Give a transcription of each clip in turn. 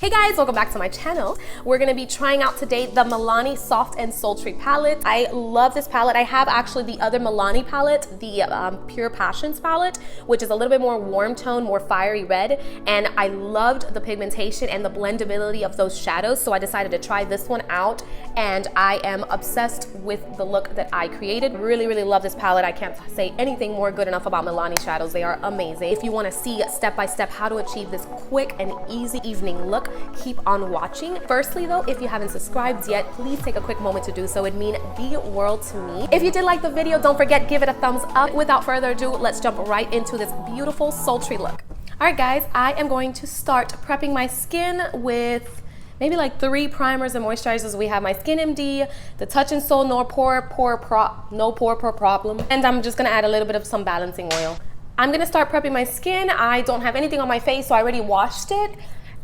Hey guys, welcome back to my channel. We're gonna be trying out today the Milani Soft and Sultry palette. I love this palette. I have actually the other Milani palette, the Pure Passions palette, which is a little bit more warm tone, more fiery red, and I loved the pigmentation and the blendability of those shadows, so I decided to try this one out, and I am obsessed with the look that I created. Really, really love this palette. I can't say anything more good enough about Milani shadows. They are amazing. If you wanna see step by step how to achieve this quick and easy evening look, keep on watching. Firstly though, if you haven't subscribed yet, please take a quick moment to do so. It'd mean the world to me. If you did like the video, don't forget, give it a thumbs up. Without further ado, let's jump right into this beautiful sultry look. All right guys, I am going to start prepping my skin with maybe like 3 primers and moisturizers. We have my Skin MD, the Touch and Soul No Pore Problem, and I'm just gonna add a little bit of some balancing oil. I'm gonna start prepping my skin. I don't have anything on my face, so I already washed it.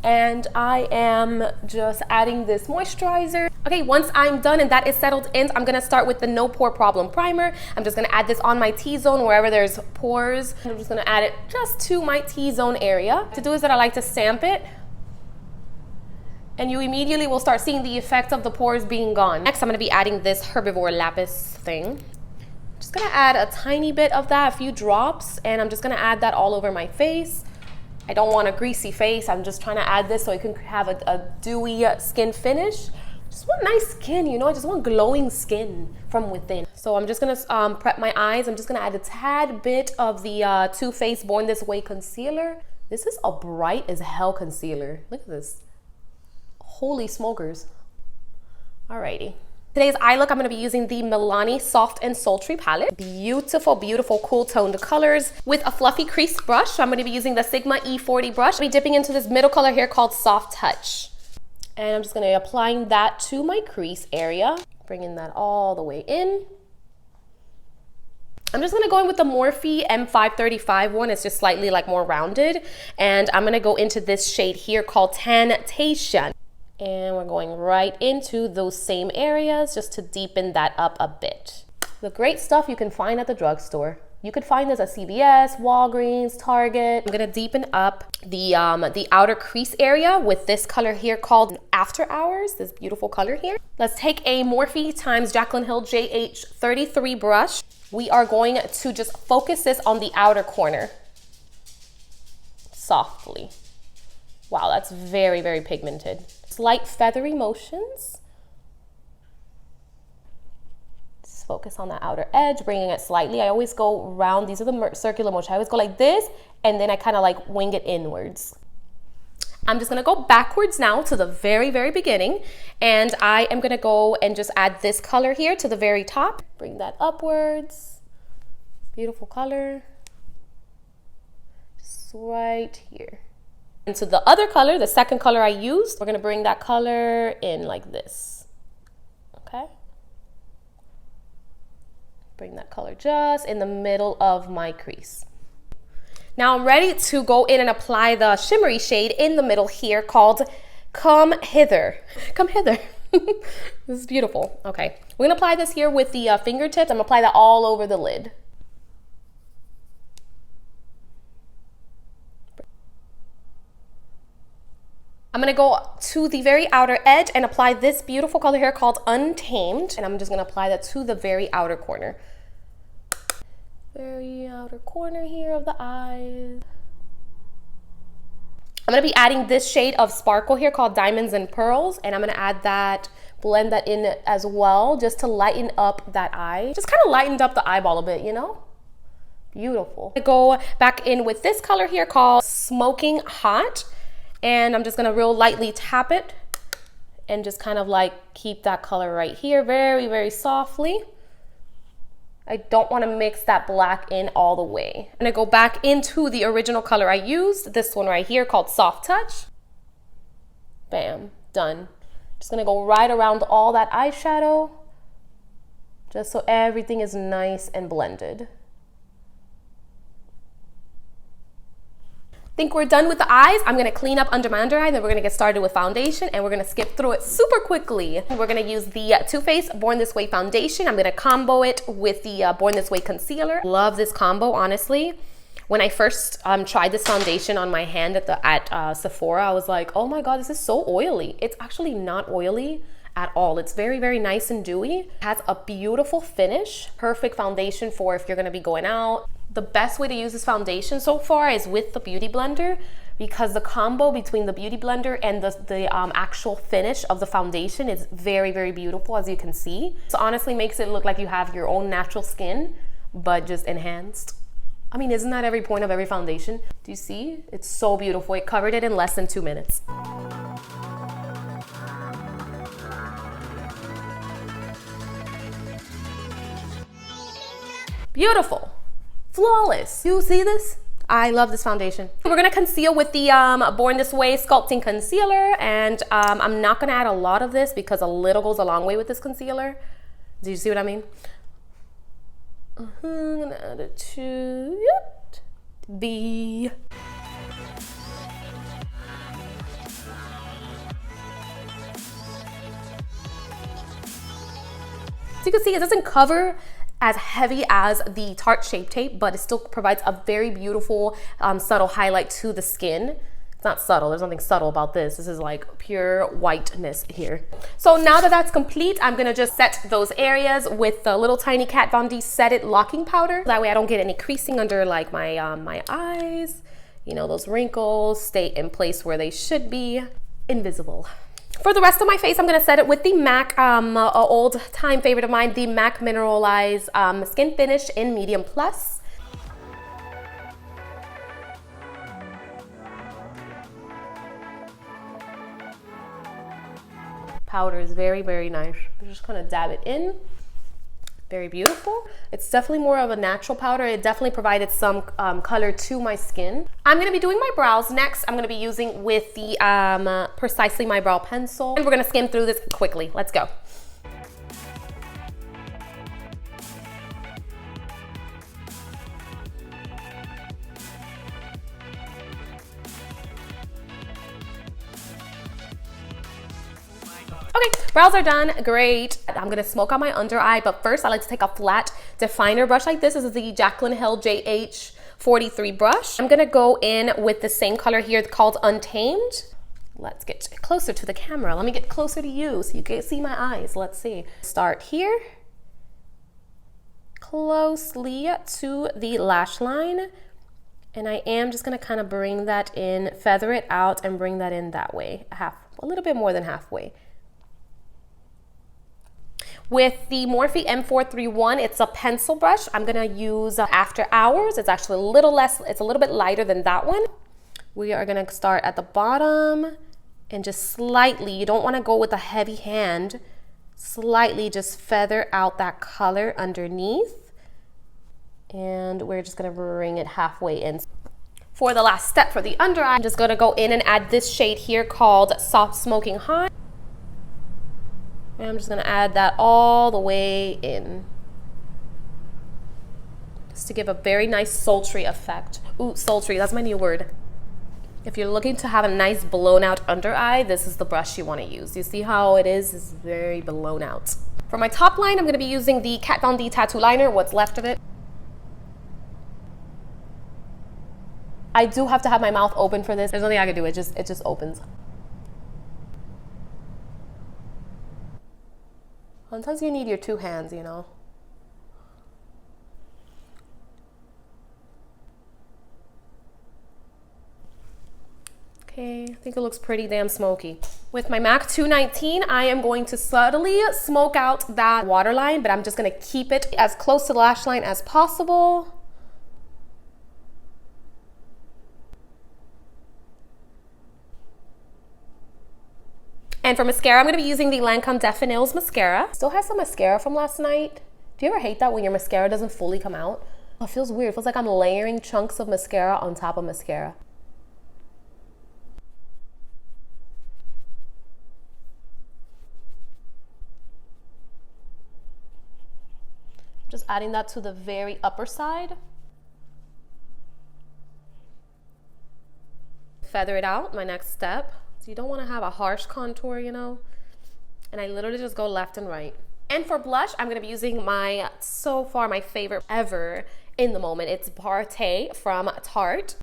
And I am just adding this moisturizer. Okay, once I'm done and that is settled in, I'm gonna start with the No Pore Problem primer. I'm just gonna add this on my T-zone wherever there's pores. I'm just gonna add it just to my T-zone area. To do is that I like to stamp it, and you immediately will start seeing the effect of the pores being gone. Next, I'm gonna be adding this Herbivore Lapis thing. Just gonna add a tiny bit of that, a few drops, and I'm just gonna add that all over my face. I don't want a greasy face. I'm just trying to add this so I can have a dewy skin finish. Just want nice skin, you know? I just want glowing skin from within. So I'm just gonna prep my eyes. I'm just gonna add a tad bit of the Too Faced Born This Way concealer. This is a bright as hell concealer. Look at this. Holy smokers. Alrighty. Today's eye look, I'm gonna be using the Milani Soft and Sultry palette. Beautiful, beautiful, cool toned colors with a fluffy crease brush. So I'm gonna be using the Sigma E40 brush. I'll be dipping into this middle color here called Soft Touch. And I'm just gonna be applying that to my crease area, bringing that all the way in. I'm just gonna go in with the Morphe M535 one. It's just slightly like more rounded. And I'm gonna go into this shade here called Anastasia. And we're going right into those same areas just to deepen that up a bit. The great stuff you can find at the drugstore. You could find this at CVS, Walgreens, Target. I'm gonna deepen up the outer crease area with this color here called After Hours, this beautiful color here. Let's take a Morphe times Jaclyn Hill JH33 brush. We are going to just focus this on the outer corner. Softly. Wow, that's very, very pigmented. Slight feathery motions. Just focus on the outer edge, bringing it slightly. I always go round. These are the circular motion. I always go like this, and then I kind of like wing it inwards. I'm just gonna go backwards now to the very, very beginning, and I am gonna go and just add this color here to the very top. Bring that upwards. Beautiful color. Just right here. And so the other color, the second color I used, we're gonna bring that color in like this, okay? Bring that color just in the middle of my crease. Now I'm ready to go in and apply the shimmery shade in the middle here called Come Hither. Come Hither. This is beautiful. Okay, we're gonna apply this here with the fingertips. I'm gonna apply that all over the lid. I'm gonna go to the very outer edge and apply this beautiful color here called Untamed. And I'm just gonna apply that to the very outer corner. Very outer corner here of the eyes. I'm gonna be adding this shade of Sparkle here called Diamonds and Pearls. And I'm gonna add that, blend that in as well, just to lighten up that eye. Just kind of lightened up the eyeball a bit, you know? Beautiful. I go back in with this color here called Smoking Hot. And I'm just gonna real lightly tap it and just kind of like keep that color right here, very, very softly. I don't wanna mix that black in all the way. I'm gonna go back into the original color I used, this one right here called Soft Touch. Bam, done. Just gonna go right around all that eyeshadow, just so everything is nice and blended. Think we're done with the eyes. I'm gonna clean up under my under eye, then we're gonna get started with foundation, and we're gonna skip through it super quickly. We're gonna use the Too Faced Born This Way foundation. I'm gonna combo it with the Born This Way concealer. Love this combo, honestly. When I first tried this foundation on my hand at Sephora, I was like, oh my God, this is so oily. It's actually not oily at all. It's very, very nice and dewy. It has a beautiful finish. Perfect foundation for if you're gonna be going out. The best way to use this foundation so far is with the Beauty Blender, because the combo between the Beauty Blender and the actual finish of the foundation is very, very beautiful, as you can see. So honestly makes it look like you have your own natural skin, but just enhanced. I mean, isn't that every point of every foundation? Do you see? It's so beautiful. It covered it in less than 2 minutes. Beautiful. Flawless. You see this? I love this foundation. We're gonna conceal with the Born This Way Sculpting Concealer, and I'm not gonna add a lot of this because a little goes a long way with this concealer. Do you see what I mean? I'm gonna add it to B. So you can see it doesn't cover as heavy as the Tarte Shape Tape, but it still provides a very beautiful subtle highlight to the skin. It's not subtle, there's nothing subtle about this. This is like pure whiteness here. So now that that's complete, I'm gonna just set those areas with the little tiny Kat Von D Set It locking powder. That way I don't get any creasing under like my my eyes. You know, those wrinkles stay in place where they should be, invisible. For the rest of my face, I'm gonna set it with the MAC, old time favorite of mine, the MAC Mineralize Skin Finish in Medium Plus. Powder is very, very nice. I'm just gonna dab it in. Very beautiful. It's definitely more of a natural powder. It definitely provided some color to my skin. I'm gonna be doing my brows next. I'm gonna be using with the Precisely My Brow Pencil. And we're gonna skim through this quickly. Let's go. Okay, brows are done, great. I'm gonna smoke out my under eye, but first I like to take a flat definer brush like this. This is the Jaclyn Hill JH43 brush. I'm gonna go in with the same color here called Untamed. Let's get closer to the camera. Let me get closer to you so you can see my eyes. Let's see. Start here, closely to the lash line. And I am just gonna kind of bring that in, feather it out and bring that in that way, a little bit more than halfway. With the Morphe M431, it's a pencil brush. I'm gonna use After Hours. It's actually a little less, it's a little bit lighter than that one. We are gonna start at the bottom and just slightly, you don't wanna go with a heavy hand, slightly just feather out that color underneath. And we're just gonna bring it halfway in. For the last step for the under eye, I'm just gonna go in and add this shade here called Soft Smoking Hot. And I'm just gonna add that all the way in. Just to give a very nice sultry effect. Ooh, sultry, that's my new word. If you're looking to have a nice blown out under eye, this is the brush you wanna use. You see how it is very blown out. For my top line, I'm gonna be using the Kat Von D Tattoo Liner, what's left of it. I do have to have my mouth open for this. There's nothing I can do, it just opens. Sometimes you need your two hands, you know. Okay, I think it looks pretty damn smoky. With my MAC 219, I am going to subtly smoke out that waterline, but I'm just gonna keep it as close to the lash line as possible. And for mascara, I'm gonna be using the Lancome Definils mascara. Still has some mascara from last night. Do you ever hate that when your mascara doesn't fully come out? Oh, it feels weird. It feels like I'm layering chunks of mascara on top of mascara. Just adding that to the very upper side. Feather it out, my next step. So you don't want to have a harsh contour, you know? And I literally just go left and right. And for blush, I'm going to be using my, so far, my favorite ever. in the moment. It's Partey from Tarte.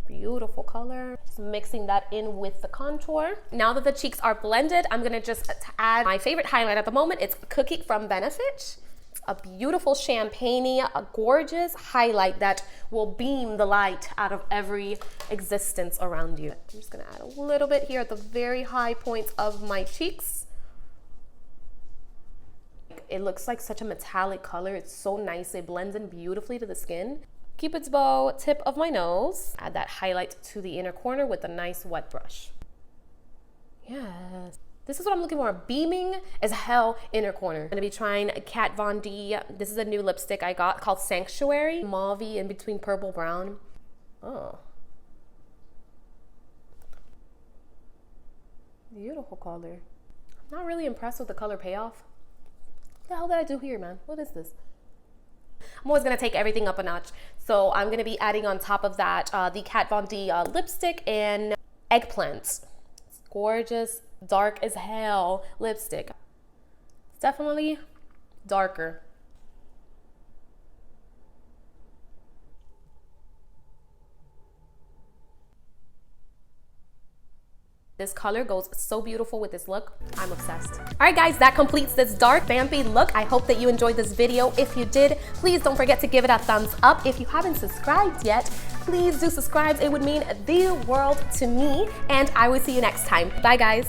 Beautiful color. Just mixing that in with the contour. Now that the cheeks are blended, I'm gonna just add my favorite highlight at the moment. It's Cookie from Benefit. It's a beautiful champagne-y, a gorgeous highlight that will beam the light out of every existence around you. I'm just gonna add a little bit here at the very high points of my cheeks. It looks like such a metallic color. It's so nice. It blends in beautifully to the skin. Cupid's bow, tip of my nose. Add that highlight to the inner corner with a nice wet brush. Yes. This is what I'm looking for, beaming as hell inner corner. I'm gonna be trying Kat Von D. This is a new lipstick I got called Sanctuary. Mauve-y in between purple brown. Oh. Beautiful color. I'm not really impressed with the color payoff. What the hell did I do here, man? What is this? I'm always gonna take everything up a notch. So I'm gonna be adding on top of that the Kat Von D lipstick and Eggplant. It's gorgeous, dark as hell lipstick. It's definitely darker. This color goes so beautiful with this look. I'm obsessed. All right, guys, that completes this dark, vampy look. I hope that you enjoyed this video. If you did, please don't forget to give it a thumbs up. If you haven't subscribed yet, please do subscribe. It would mean the world to me, and I will see you next time. Bye, guys.